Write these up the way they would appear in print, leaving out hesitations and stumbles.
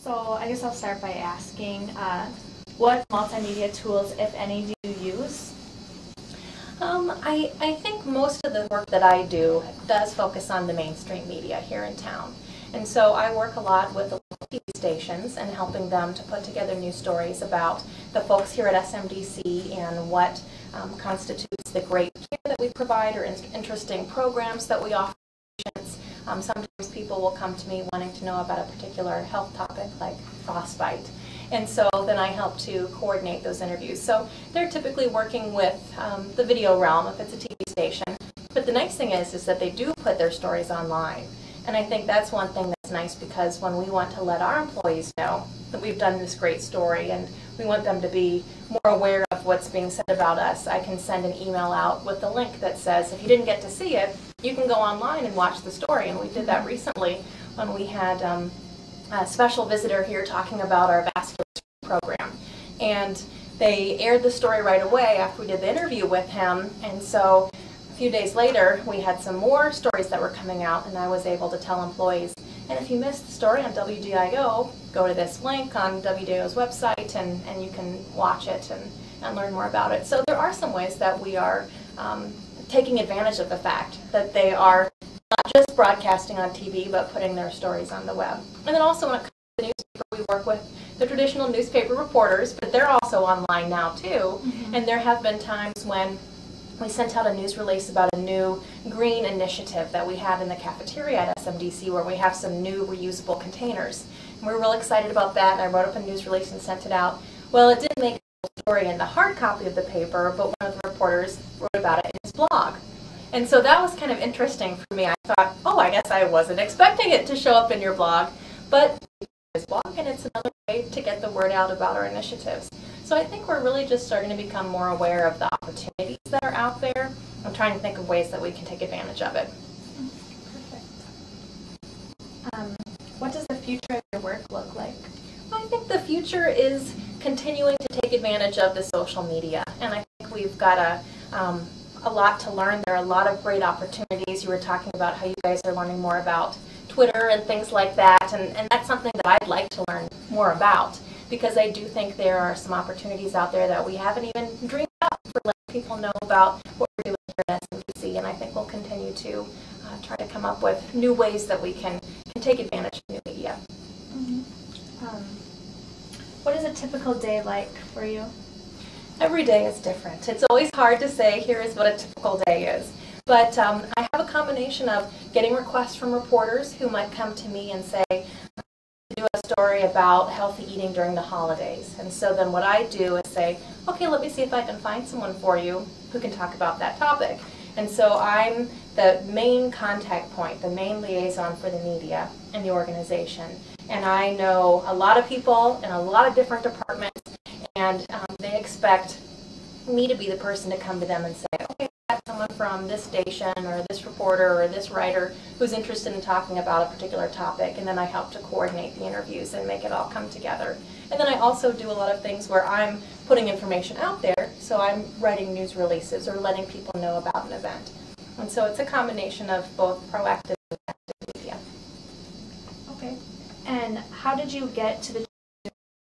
So I guess I'll start by asking, what multimedia tools, if any, do you use? I think most of the work that I do does focus on the mainstream media here in town. And so I work a lot with the local TV stations and helping them to put together news stories about the folks here at SMDC and what constitutes the great care that we provide or interesting programs that we offer patients. Sometimes people will come to me wanting to know about a particular health topic like frostbite. And so then I help to coordinate those interviews. So they're typically working with the video realm if it's a TV station. But the nice thing is that they do put their stories online. And I think that's one thing that's nice, because when we want to let our employees know that we've done this great story and we want them to be more aware of what's being said about us, I can send an email out with a link that says, if you didn't get to see it, you can go online and watch the story. And we did that recently when we had a special visitor here talking about our vascular program. And they aired the story right away after we did the interview with him. And so a few days later, we had some more stories that were coming out, and I was able to tell employees, and if you missed the story on WDIO, go to this link on WDIO's website, and you can watch it and learn more about it. So there are some ways that we are taking advantage of the fact that they are not just broadcasting on TV, but putting their stories on the web. And then also when it comes to the newspaper, we work with the traditional newspaper reporters, but they're also online now too. And there have been times when we sent out a news release about a new green initiative that we have in the cafeteria at SMDC, where we have some new reusable containers. And we're real excited about that, and I wrote up a news release and sent it out. Well, it didn't make a story in the hard copy of the paper, but one of the reporters wrote about it in his blog. And so that was kind of interesting for me. I thought, oh, I guess I wasn't expecting it to show up in your blog, but it's blog, and it's another way to get the word out about our initiatives. So I think we're really just starting to become more aware of the opportunities that are out there. I'm trying to think of ways that we can take advantage of it. Perfect. What does the future of your work look like? Well, I think the future is continuing to take advantage of the social media, and I think we've got a lot to learn. There are a lot of great opportunities. You were talking about how you guys are learning more about Twitter and things like that, and that's something that I'd like to learn more about, because I do think there are some opportunities out there that we haven't even dreamed up for letting people know about what we're doing here at SMDC, and I think we'll continue to try to come up with new ways that we can take advantage of new media. What is a typical day like for you? Every day is different. It's always hard to say, here is what a typical day is. But I have a combination of getting requests from reporters who might come to me and say, do a story about healthy eating during the holidays. And so then what I do is say, okay, let me see if I can find someone for you who can talk about that topic. And so I'm the main contact point, the main liaison for the media in the organization. And I know a lot of people in a lot of different departments, and they expect me to be the person to come to them and say, okay, I have someone from this station or this reporter or this writer who's interested in talking about a particular topic, and then I help to coordinate the interviews and make it all come together. And then I also do a lot of things where I'm putting information out there, so I'm writing news releases or letting people know about an event. And so it's a combination of both proactive and reactive media. Okay. And how did you get to the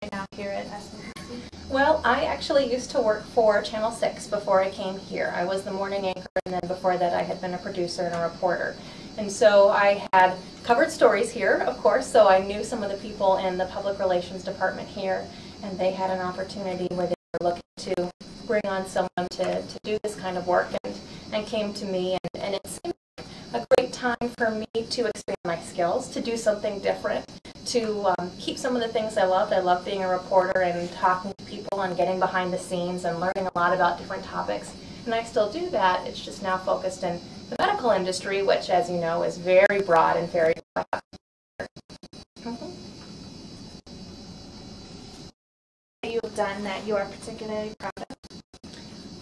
right now here at SMDC? Well, I actually used to work for Channel 6 before I came here. I was the morning anchor, and then before that I had been a producer and a reporter. And so I had covered stories here, of course, so I knew some of the people in the public relations department here, and they had an opportunity where they were looking to bring on someone to do this kind of work, and came to me, and it seemed like a great time for me to expand my skills, to do something different, to keep some of the things I loved. I love being a reporter and talking to people and getting behind the scenes and learning a lot about different topics. And I still do that. It's just now focused in the medical industry, which, as you know, is very broad and very You've done that you are particularly proud of?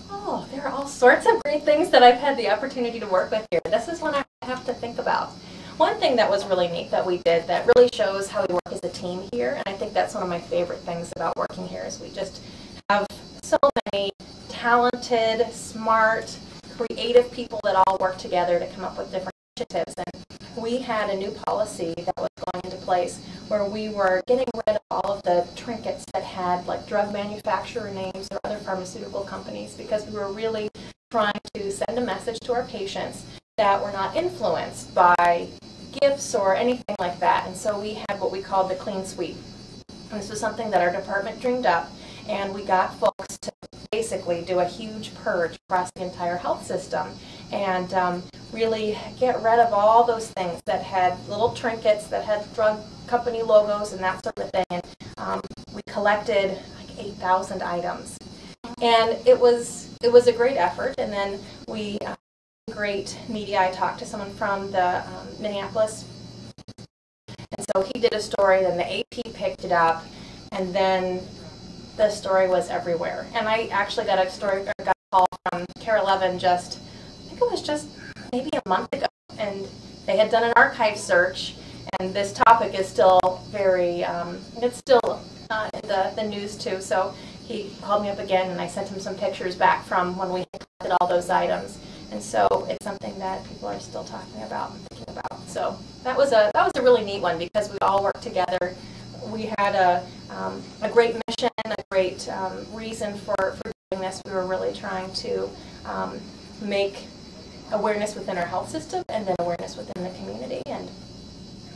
Oh, there are all sorts of great things that I've had the opportunity to work with here. This is one I have to think about. One thing that was really neat that we did that really shows how we work as a team here, and I think that's one of my favorite things about working here, is we just have so many talented, smart, creative people that all work together to come up with different initiatives. And we had a new policy that was going into place where we were getting rid of all of the trinkets that had like drug manufacturer names or other pharmaceutical companies, because we were really trying to send a message to our patients that we're not influenced by gifts or anything like that. And so we had what we called the clean sweep. And this was something that our department dreamed up, and we got folks to basically do a huge purge across the entire health system and really get rid of all those things that had little trinkets that had drug company logos and that sort of thing. And we collected like 8,000 items, and it was a great effort. And then we great media. I talked to someone from the Minneapolis, and so he did a story, then the AP picked it up, and then the story was everywhere. And I actually got a call from Care 11 I think it was just maybe a month ago, and they had done an archive search, and this topic is still very, it's still in the news too. So he called me up again, and I sent him some pictures back from when we had collected all those items. And so it's something that people are still talking about and thinking about. So that was a really neat one, because we all worked together. We had a great mission, a great reason for doing this. We were really trying to make awareness within our health system and then awareness within the community, and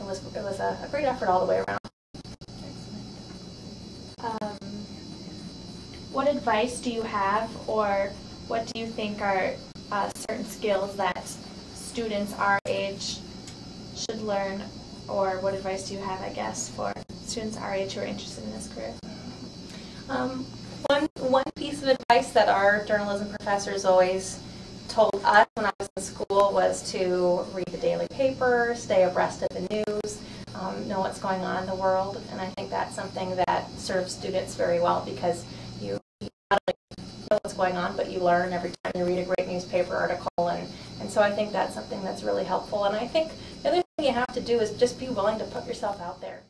it was a great effort all the way around. What advice do you have, or what do you think are certain skills that students our age should learn, or what advice do you have, I guess, for students our age who are interested in this career? One piece of advice that our journalism professors always told us when I was in school was to read the daily paper, stay abreast of the news, know what's going on in the world. And I think that's something that serves students very well, because you not only know what's going on, but you learn every time you read a great newspaper article. And so I think that's something that's really helpful. And I think the other thing you have to do is just be willing to put yourself out there.